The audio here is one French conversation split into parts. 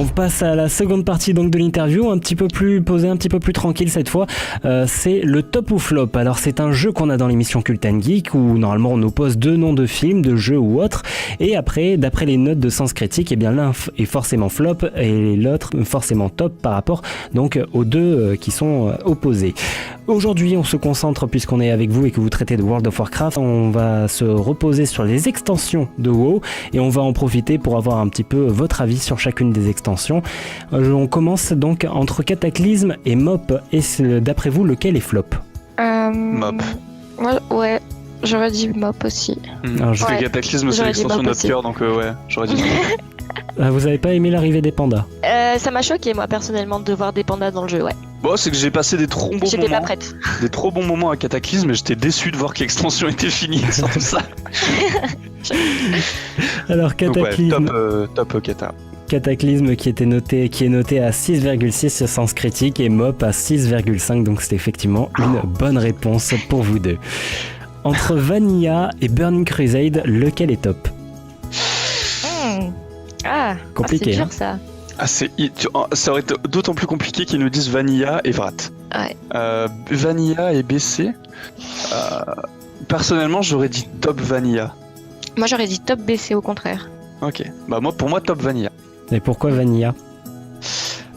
On passe à la seconde partie donc de l'interview, un petit peu plus posée, un petit peu plus tranquille cette fois. C'est le top ou flop. Alors c'est un jeu qu'on a dans l'émission Cult & Geek où normalement on nous pose 2 noms de films, de jeux ou autres. Et après, d'après les notes de Sens Critique, eh bien l'un est forcément flop et l'autre forcément top par rapport donc aux deux qui sont opposés. Aujourd'hui, on se concentre, puisqu'on est avec vous et que vous traitez de World of Warcraft, on va se reposer sur les extensions de WoW et on va en profiter pour avoir un petit peu votre avis sur chacune des extensions. On commence donc entre Cataclysme et MOP. Et d'après vous, lequel est flop ? MOP. Ouais, j'aurais dit MOP aussi. Alors, je fais Cataclysme, c'est l'extension de notre cœur, donc ouais, j'aurais dit MOP. Vous avez pas aimé l'arrivée des pandas ? Ça m'a choqué, moi, personnellement, de voir des pandas dans le jeu, ouais. Bon, c'est que j'ai passé des trop bons moments. J'étais pas prête. Des trop bons moments à Cataclysme, et j'étais déçu de voir que l'extension était finie sans tout ça. Alors, Cataclysme. Donc, ouais, top Cata. Cataclysme qui est noté à 6,6 sur Sens Critique et MOP à 6,5, donc c'est effectivement une bonne réponse pour vous deux. Entre Vanilla et Burning Crusade, lequel est top ? Compliqué, c'est dur ça. Ça aurait été d'autant plus compliqué qu'ils nous disent Vanilla et Vrat. Ouais. Vanilla et BC. Personnellement, j'aurais dit top Vanilla. Moi, j'aurais dit top BC au contraire. Ok. Bah pour moi, top Vanilla. Et pourquoi Vanilla ?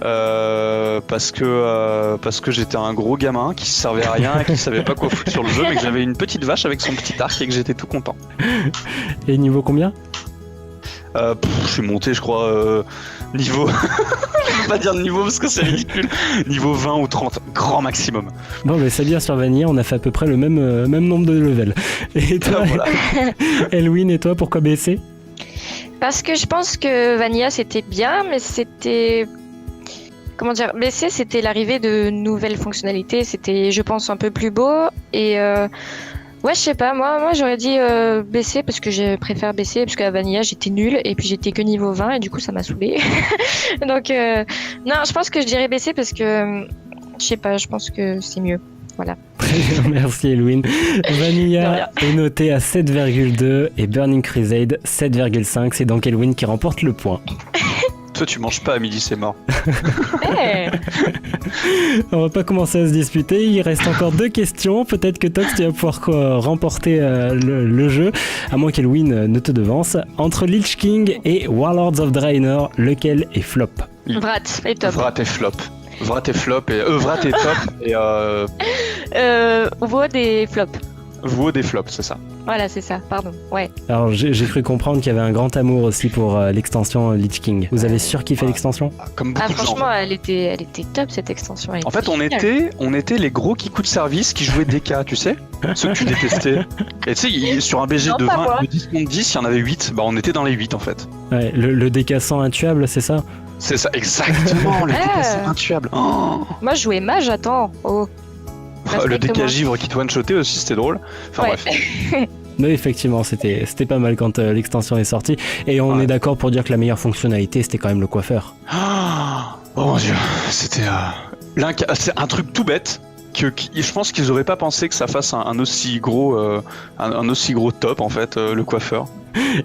Parce que j'étais un gros gamin qui se servait à rien et qui savait pas quoi foutre sur le jeu, mais que j'avais une petite vache avec son petit arc et que j'étais tout content. Et niveau combien ? Je suis monté, je crois, niveau... je peux pas dire de niveau parce que c'est ridicule. Niveau 20 ou 30, grand maximum. Bon, mais c'est bien, sur Vanilla, on a fait à peu près le même nombre de levels. Et toi, voilà. Elwin, et toi, pourquoi BC ? Parce que je pense que Vanilla, c'était bien, mais c'était... Comment dire ? BC, c'était l'arrivée de nouvelles fonctionnalités. C'était, je pense, un peu plus beau. Et... Ouais, je sais pas, moi j'aurais dit BC parce que je préfère BC parce qu'à Vanilla j'étais nulle et puis j'étais que niveau 20 et du coup ça m'a saoulée. Donc non, je pense que je dirais BC parce que je sais pas, je pense que c'est mieux. Voilà. Très bien, merci Elwin. Vanilla est noté à 7,2 et Burning Crusade 7,5. C'est donc Elwin qui remporte le point. Toi tu manges pas à midi, c'est mort. Hey. On va pas commencer à se disputer, il reste encore 2 questions. Peut-être que Tox, tu vas pouvoir remporter le jeu, à moins qu'Elwin ne te devance. Entre Lich King et Warlords of Draenor, lequel est flop ? Vrat est top. Vrat est flop. Vrat est flop et Vrat est top et Wood est flop. Wood est flop, c'est ça. Voilà, c'est ça, pardon, ouais. Alors j'ai cru comprendre qu'il y avait un grand amour aussi pour l'extension Lich King. Vous avez surkiffé l'extension ? Comme beaucoup de gens. Franchement, elle était top cette extension. En fait, on était les gros qui coûtent service qui jouaient DK, tu sais, ceux que tu détestais. Et tu sais, sur un BG de 20, de 10 contre 10, il y en avait 8. Bah, on était dans les 8 en fait. Ouais, le DK 100 intuable, c'est ça ? C'est ça, exactement, le DK 100 intuable. Oh. Moi, je jouais mage, attends. Oh. Le DK givre qui te one-shotait aussi, c'était drôle. Enfin bref. Mais effectivement, c'était pas mal quand l'extension est sortie. Et on est d'accord pour dire que la meilleure fonctionnalité, c'était quand même le coiffeur. Oh mon dieu, c'était c'est un truc tout bête. Je pense qu'ils auraient pas pensé que ça fasse un aussi gros top en fait, le coiffeur.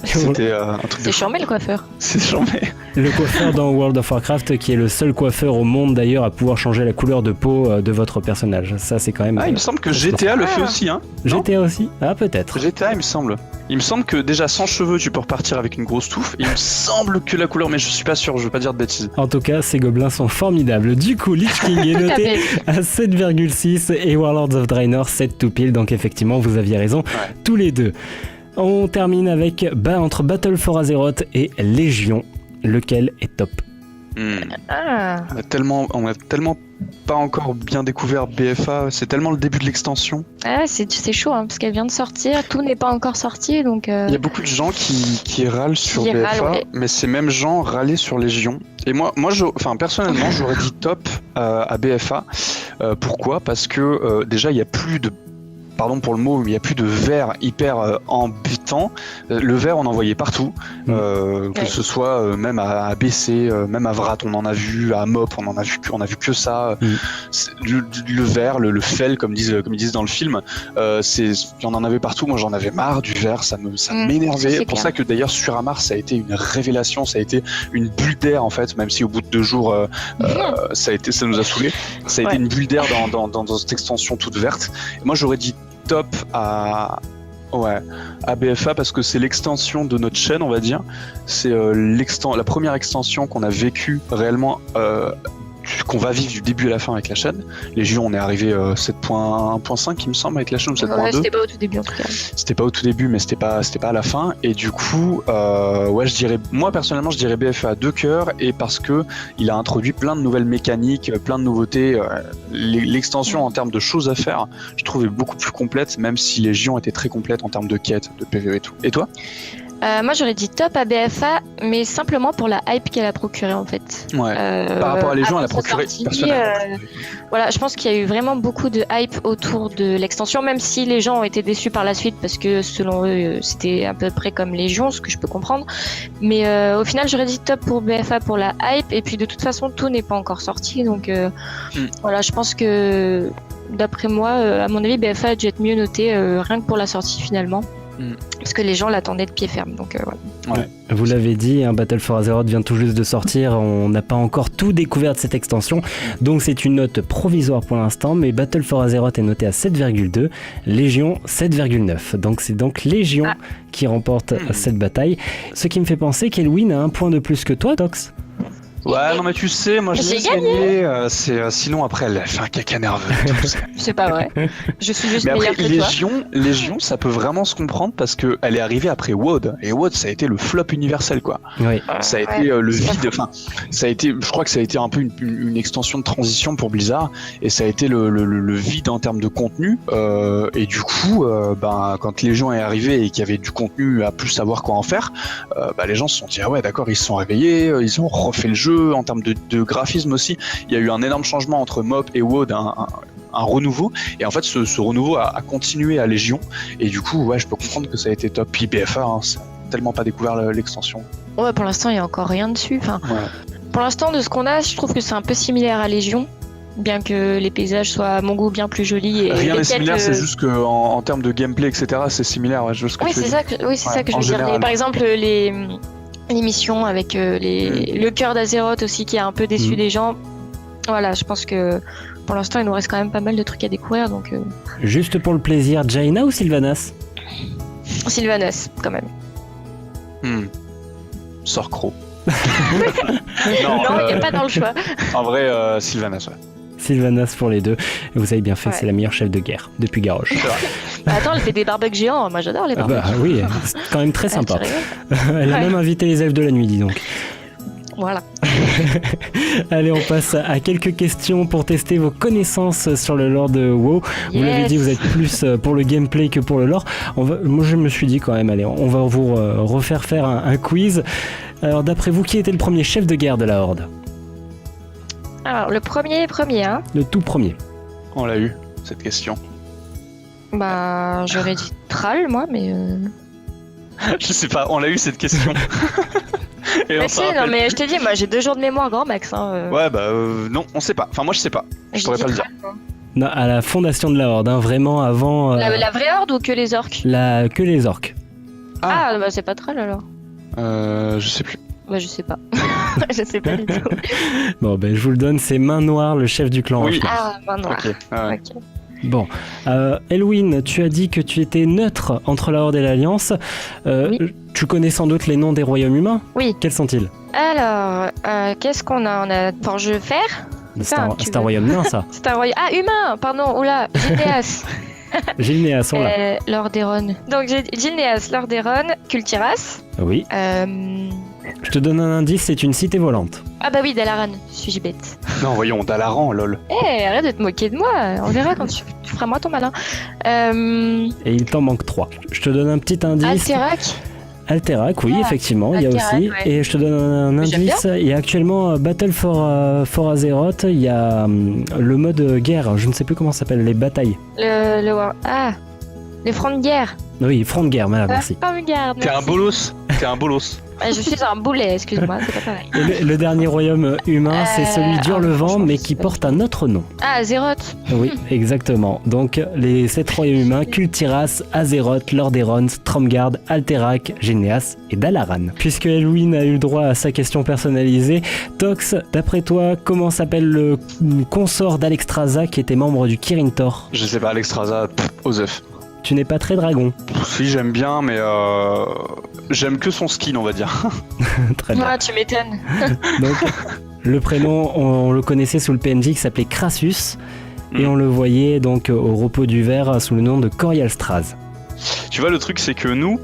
C'était un truc. C'est charmé le coiffeur. C'est charmé. Le coiffeur dans World of Warcraft qui est le seul coiffeur au monde d'ailleurs à pouvoir changer la couleur de peau de votre personnage. Ça c'est quand même... il me semble que GTA le fait aussi, hein. GTA aussi ? Ah peut-être. GTA il me semble. Il me semble que déjà sans cheveux tu peux repartir avec une grosse touffe. Il me semble que la couleur, mais je suis pas sûr, je veux pas dire de bêtises. En tout cas, ces gobelins sont formidables. Du coup, Lich King est noté à 7,6 et Warlords of Draenor 7 tout pile. Donc effectivement, vous aviez raison, tous les deux. On termine avec entre Battle for Azeroth et Légion. Lequel est top ? On a tellement pas encore bien découvert BFA, c'est tellement le début de l'extension. Ah, c'est chaud parce qu'elle vient de sortir, tout n'est pas encore sorti donc. Il y a beaucoup de gens qui râlent sur BFA, mais ces mêmes gens râlaient sur Légion. Et moi personnellement, j'aurais dit top à BFA. Pourquoi ? Parce que déjà il y a plus de pardon pour le mot, mais il y a plus de verre hyper embêtant. Le verre, on en voyait partout, que ce soit même à ABC, même à Vrat, on en a vu, à Mop, on a vu que ça. Le verre, le fel, comme ils disent dans le film, on en avait partout. Moi, j'en avais marre du verre, ça m'énervait. C'est pour ça que d'ailleurs sur Amar, ça a été une révélation, ça a été une bulle d'air en fait, même si au bout de 2 jours, ça nous a saoulé. Ça a été une bulle d'air dans cette extension toute verte. Et moi, j'aurais dit top à BFA parce que c'est l'extension de notre chaîne, on va dire. C'est la première extension qu'on a vécue réellement, qu'on va vivre du début à la fin avec la chaîne. Légion, on est arrivé 7.1.5 il me semble avec la chaîne, ou 7.2. C'était pas au tout début en tout cas. C'était pas au tout début, mais c'était pas à la fin. Et du coup, moi personnellement, je dirais BFA à 2 cœurs, et parce que il a introduit plein de nouvelles mécaniques, plein de nouveautés. L'extension en termes de choses à faire, je trouvais beaucoup plus complète, même si Légion était très complète en termes de quêtes, de PvE et tout. Et toi ? Moi j'aurais dit top à BFA, mais simplement pour la hype qu'elle a procurée en fait. Par rapport à Légion, elle a procuré personnellement. Voilà, je pense qu'il y a eu vraiment beaucoup de hype autour de l'extension, même si les gens ont été déçus par la suite parce que selon eux c'était à peu près comme Légion, ce que je peux comprendre. Mais au final j'aurais dit top pour BFA pour la hype, et puis de toute façon tout n'est pas encore sorti, donc voilà, je pense que d'après moi, à mon avis, BFA a dû être mieux noté rien que pour la sortie finalement. Parce que les gens l'attendaient de pied ferme, donc voilà. Vous l'avez dit, Battle for Azeroth vient tout juste de sortir, on n'a pas encore tout découvert de cette extension, donc c'est une note provisoire pour l'instant, mais Battle for Azeroth est noté à 7,2, Légion 7,9, donc c'est donc Légion qui remporte cette bataille, ce qui me fait penser qu'Elwyn a un point de plus que toi, Tox. Ouais, non mais tu sais, moi je l'ai gagné. Sinon après elle fait un caca nerveux. C'est pas vrai. Je suis juste mais meilleure après, que toi. Légion, ça peut vraiment se comprendre parce que elle est arrivée après WoD, et WoD ça a été le flop universel quoi. Oui. Ça a été le vide. Enfin, ça a été, je crois que ça a été un peu une extension de transition pour Blizzard, et ça a été le vide en termes de contenu. Et du coup, quand Légion est arrivé et qu'il y avait du contenu à plus savoir quoi en faire, les gens se sont dit ah ouais d'accord, ils se sont réveillés, ils ont refait le jeu. En termes de graphisme aussi, il y a eu un énorme changement entre Mop et WoD, un renouveau, et en fait ce renouveau a continué à Légion, et du coup je peux comprendre que ça a été top. Puis BFA, ça a tellement pas découvert l'extension. Ouais, pour l'instant il y a encore rien dessus. Pour l'instant de ce qu'on a, je trouve que c'est un peu similaire à Légion, bien que les paysages soient à mon goût bien plus jolis. Et rien n'est similaire, c'est juste qu'en termes de gameplay etc c'est similaire. C'est ça que je veux dire. Par exemple l'émission avec le cœur d'Azeroth aussi qui a un peu déçu les gens. Voilà, je pense que pour l'instant il nous reste quand même pas mal de trucs à découvrir, donc Juste pour le plaisir, Jaina ou Sylvanas ? Sylvanas quand même. Sorcro. Non, il n'y a pas dans le choix. En vrai, Sylvanas, ouais. Sylvanas pour les deux. Et vous avez bien fait, c'est la meilleure chef de guerre depuis Garrosh. Attends, elle fait des barbecues géants. Moi, j'adore les barbecues. Oui, c'est quand même très sympa. Elle a même invité les elfes de la nuit, dis donc. Voilà. Allez, on passe à quelques questions pour tester vos connaissances sur le lore de WoW. Vous l'avez dit, vous êtes plus pour le gameplay que pour le lore. Moi, je me suis dit quand même, allez, on va vous refaire faire un quiz. Alors, d'après vous, qui était le premier chef de guerre de la Horde ? Alors, le premier, hein. Le tout premier. On l'a eu, cette question. J'aurais dit Thrall, moi, mais... Je sais pas, on l'a eu, cette question. Mais je te dis, moi, j'ai 2 jours de mémoire, grand max. Hein, Ouais, non, on sait pas. Enfin, moi, je sais pas. Je pourrais pas le dire. Non, à la fondation de la Horde, vraiment avant... La vraie Horde ou que les orques ? Que les orques. C'est pas Thrall, alors. Je sais plus. Je sais pas. Je sais pas du tout. Bon, je vous le donne, c'est Main Noire, le chef du clan. Oui. Main Noire. Ok. Bon, Elwyn, tu as dit que tu étais neutre entre la Horde et l'Alliance. Oui. Tu connais sans doute les noms des royaumes humains ? Oui. Quels sont-ils ? Alors, qu'est-ce qu'on a ? On a Forgefer. C'est un royaume nain, ça. C'est un royaume... Ah, humain, pardon, oula, Gilneas. Gilneas, on l'a. Lordaeron. Donc, j'ai Gilneas, Lordaeron, Kultiras. Oui. Je te donne un indice, c'est une cité volante. Ah bah oui, Dalaran, suis-je bête. Non, voyons, Dalaran, lol. Arrête de te moquer de moi, on verra quand tu feras moi ton malin. Et il t'en manque 3. Je te donne un petit indice. Alterac. Alterac, oui, Ah, effectivement, il y a Alterac, aussi. ouais. Et je te donne un Mais j'aime indice, il y a actuellement Battle for Azeroth, il y a le mode guerre, je ne sais plus comment ça s'appelle, les batailles. Les fronts de guerre. Oui, front de guerre, voilà, merci. Ah, regarde. T'es un bolos. T'es un bolos. Je suis un boulet, excuse-moi, c'est pas pareil. Et le dernier royaume humain, c'est celui d'Hurlevent, franchement, mais qui porte un autre nom. Ah, Azeroth. Oui, exactement. Donc, les 7 royaumes humains, Kultiras, Azeroth, Lordaeron, Stromgarde, Alterac, Généas et Dalaran. Puisque Elwyn a eu le droit à sa question personnalisée, Tox, d'après toi, comment s'appelle le consort d'Alexstrasza qui était membre du Kirin Tor? Je sais pas, Alexstrasza, aux œufs. Tu n'es pas très dragon. Si, j'aime bien, mais j'aime que son skin, on va dire. Très bien. Ah, tu m'étonnes. Donc, le prénom, on le connaissait sous le PNJ qui s'appelait Crassus, et on le voyait donc au repos du verre sous le nom de Corialstraz. Tu vois, le truc, c'est que nous,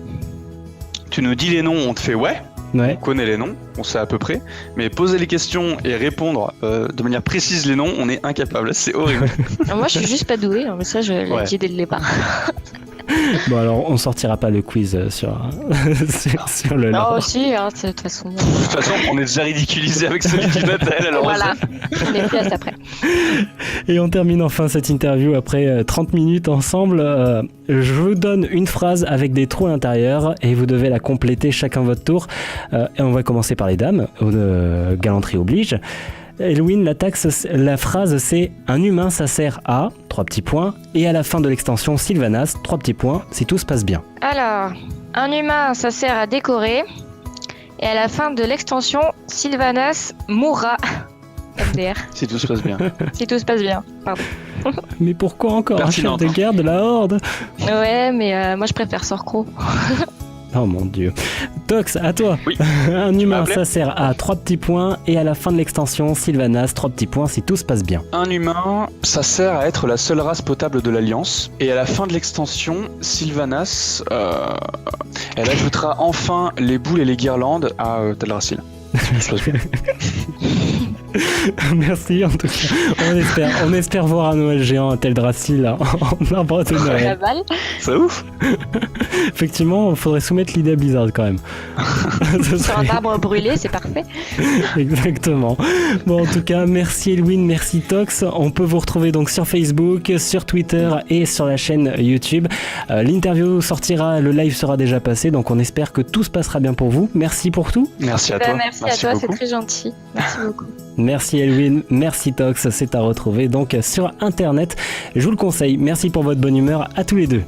tu nous dis les noms, on te fait ouais, Ouais. on connaît les noms, on sait à peu près, mais poser les questions et répondre de manière précise les noms, on est incapable. C'est horrible. Moi, je suis juste pas douée, mais ça, je l'ai Ouais. dit dès le départ. Bon, alors, on sortira pas le quiz sur le lore. Oh, si, hein, de toute façon. De toute façon, on est déjà ridiculisé avec celui qui note elle, alors Voilà, on est plus à ça après. Et on termine enfin cette interview après 30 minutes ensemble. Je vous donne une phrase avec des trous à l'intérieur et vous devez la compléter chacun votre tour. Et on va commencer par les dames, galanterie oblige. Elwyn, la phrase c'est « Un humain ça sert à » 3 petits points, et à la fin de l'extension Sylvanas 3 petits points si tout se passe bien. Alors, un humain, ça sert à décorer. Et à la fin de l'extension, Sylvanas mourra. MDR, si tout se passe bien. si tout se passe bien. Pardon. Mais pourquoi encore un chef Pertinente, de hein. guerre de la Horde? Ouais, mais moi je préfère Sorcro. Oh mon dieu. Tox, à toi. Oui. Un humain appelé ça sert à 3 petits points, et à la fin de l'extension Sylvanas 3 petits points si tout se passe bien. Un humain, ça sert à être la seule race potable de l'Alliance. Et à la fin de l'extension, Sylvanas, elle ajoutera enfin les boules et les guirlandes à Teldrassil. Tout se passe bien. Merci en tout cas. On espère voir un Noël géant à Teldrassil en arbre de La Noël. balle. C'est ouf. Effectivement, il faudrait soumettre l'idée à Blizzard quand même. Ce Sur un serait- arbre brûlé, c'est parfait. Exactement. Bon, en tout cas, merci Elwyn, merci Tox. On peut vous retrouver donc sur Facebook, sur Twitter et sur la chaîne YouTube. L'interview sortira, le live sera déjà passé, donc on espère que tout se passera bien pour vous. Merci pour tout. Merci à toi. Merci à toi, c'est beaucoup. très gentil. Merci beaucoup. Merci Elwyn, merci Tox. C'est à retrouver donc sur Internet. Je vous le conseille. Merci pour votre bonne humeur à tous les deux.